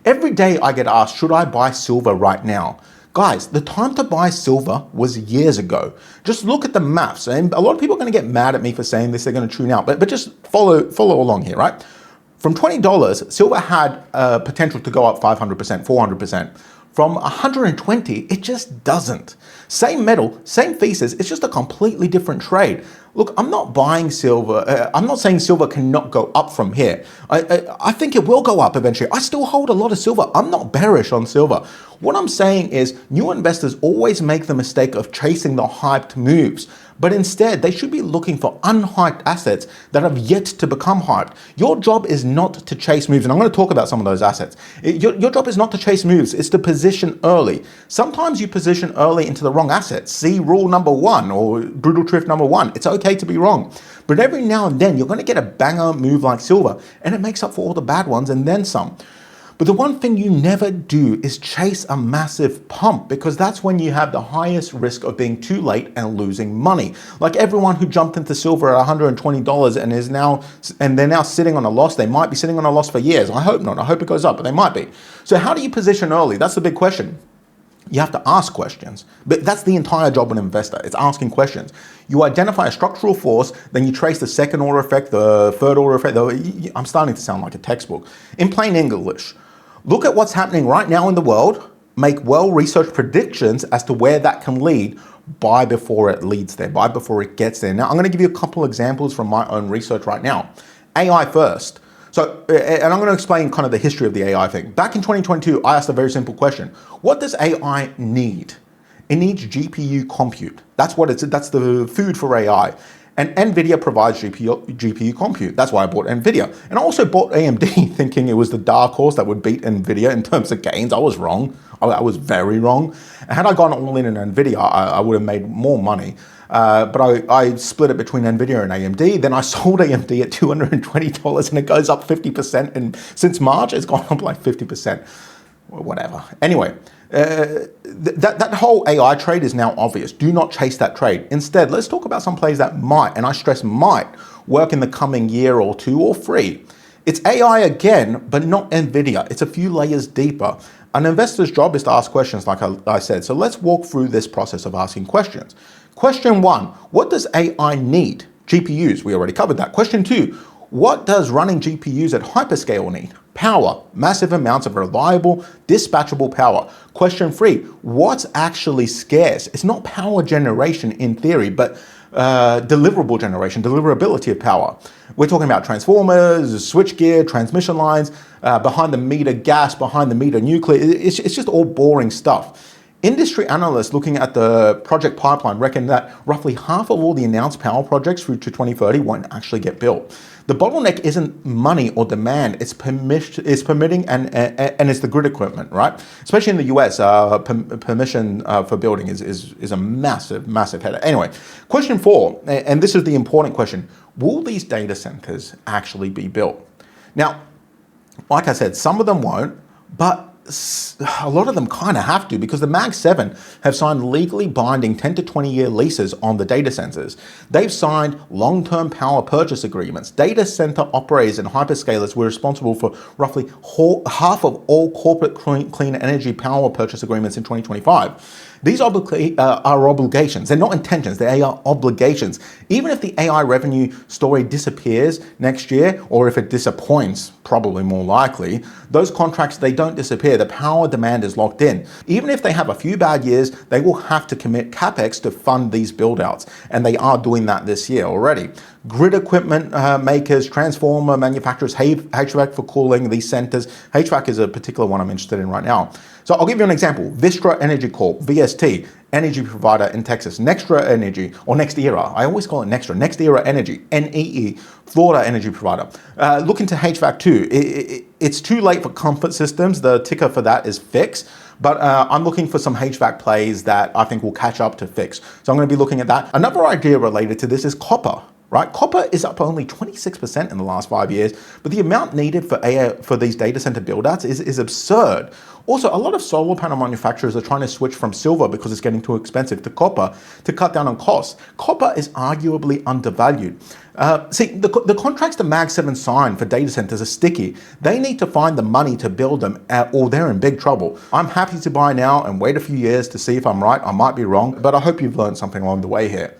Every day I get asked, should I buy silver right now? Guys, the time to buy silver was years ago. Just look at the maths. And a lot of people are going to get mad at me for saying this. They're going to tune out. But just follow along here, right? From $20, silver had potential to go up 500%, 400%. From 120, it just doesn't. Same metal, same thesis, it's just a completely different trade. Look, I'm not buying silver. I'm not saying silver cannot go up from here. I think it will go up eventually. I still hold a lot of silver. I'm not bearish on silver. What I'm saying is new investors always make the mistake of chasing the hyped moves, but instead they should be looking for unhyped assets that have yet to become hyped. Your job is not to chase moves, and I'm going to talk about some of those assets. Your job is not to chase moves, it's to position early. Sometimes you position early into the wrong assets. See rule number 1 or brutal truth number 1. It's okay to be wrong, but every now and then you're going to get a banger move like silver, and it makes up for all the bad ones and then some. But the one thing you never do is chase a massive pump, because that's when you have the highest risk of being too late and losing money. Like everyone who jumped into silver at $120 and they're now sitting on a loss. They might be sitting on a loss for years. I hope not. I hope it goes up, but they might be. So how do you position early? That's the big question. You have to ask questions, but that's the entire job of an investor. It's asking questions. You identify a structural force, then you trace the second order effect, the third order effect. I'm starting to sound like a textbook. In plain English, look at what's happening right now in the world, make well-researched predictions as to where that can lead, buy before it leads there, buy before it gets there. Now, I'm going to give you a couple of examples from my own research right now. AI first. So, and I'm going to explain kind of the history of the AI thing. Back in 2022, I asked a very simple question. What does AI need? It needs GPU compute. That's the food for AI. And NVIDIA provides GPU compute. That's why I bought NVIDIA. And I also bought AMD thinking it was the dark horse that would beat NVIDIA in terms of gains. I was wrong. I was very wrong. And had I gone all in NVIDIA, I would have made more money. But I split it between NVIDIA and AMD. Then I sold AMD at $220 and it goes up 50%. And since March, it's gone up like 50%. Or whatever. Anyway, that whole AI trade is now obvious. Do not chase that trade. Instead, let's talk about some plays that might, and I stress might, work in the coming year or 2 or 3. It's AI again, but not NVIDIA. It's a few layers deeper. An investor's job is to ask questions, like I said. So let's walk through this process of asking questions. Question 1, what does AI need? GPUs, we already covered that. Question 2, what does running GPUs at hyperscale need? Power, massive amounts of reliable, dispatchable power. Question 3, what's actually scarce? It's not power generation in theory, but deliverable generation, deliverability of power. We're talking about transformers, switchgear, transmission lines, behind the meter gas, behind the meter nuclear. It's just all boring stuff. Industry analysts looking at the project pipeline reckon that roughly half of all the announced power projects through to 2030 won't actually get built. The bottleneck isn't money or demand, it's permitting and it's the grid equipment, right? Especially in the US, permission for building is a massive headache. Anyway, question 4, and this is the important question. Will these data centers actually be built? Now, like I said, some of them won't, but a lot of them kind of have to, because the Mag 7 have signed legally binding 10 to 20 year leases on the data centers. They've signed long-term power purchase agreements. Data center operators and hyperscalers were responsible for roughly half of all corporate clean energy power purchase agreements in 2025. These are obligations. They're not intentions, they are obligations. Even if the AI revenue story disappears next year, or if it disappoints, probably more likely, those contracts, they don't disappear. The power demand is locked in. Even if they have a few bad years, they will have to commit capex to fund these build-outs. And they are doing that this year already. Grid equipment makers, transformer manufacturers, HVAC for cooling these centers. HVAC is a particular one I'm interested in right now. So I'll give you an example. Vistra Energy Corp, VST, energy provider in Texas. Nextra Energy, or NextEra. I always call it Nextra. NextEra Energy, NEE, Florida energy provider. Look into HVAC too. It's too late for comfort systems. The ticker for that is FIX. But I'm looking for some HVAC plays that I think will catch up to FIX. So I'm going to be looking at that. Another idea related to this is copper. right? Copper is up only 26% in the last 5 years, but the amount needed for these data center build-outs is absurd. Also, a lot of solar panel manufacturers are trying to switch from silver because it's getting too expensive to copper to cut down on costs. Copper is arguably undervalued. See, the contracts the Mag 7 sign for data centers are sticky. They need to find the money to build them or they're in big trouble. I'm happy to buy now and wait a few years to see if I'm right. I might be wrong, but I hope you've learned something along the way here.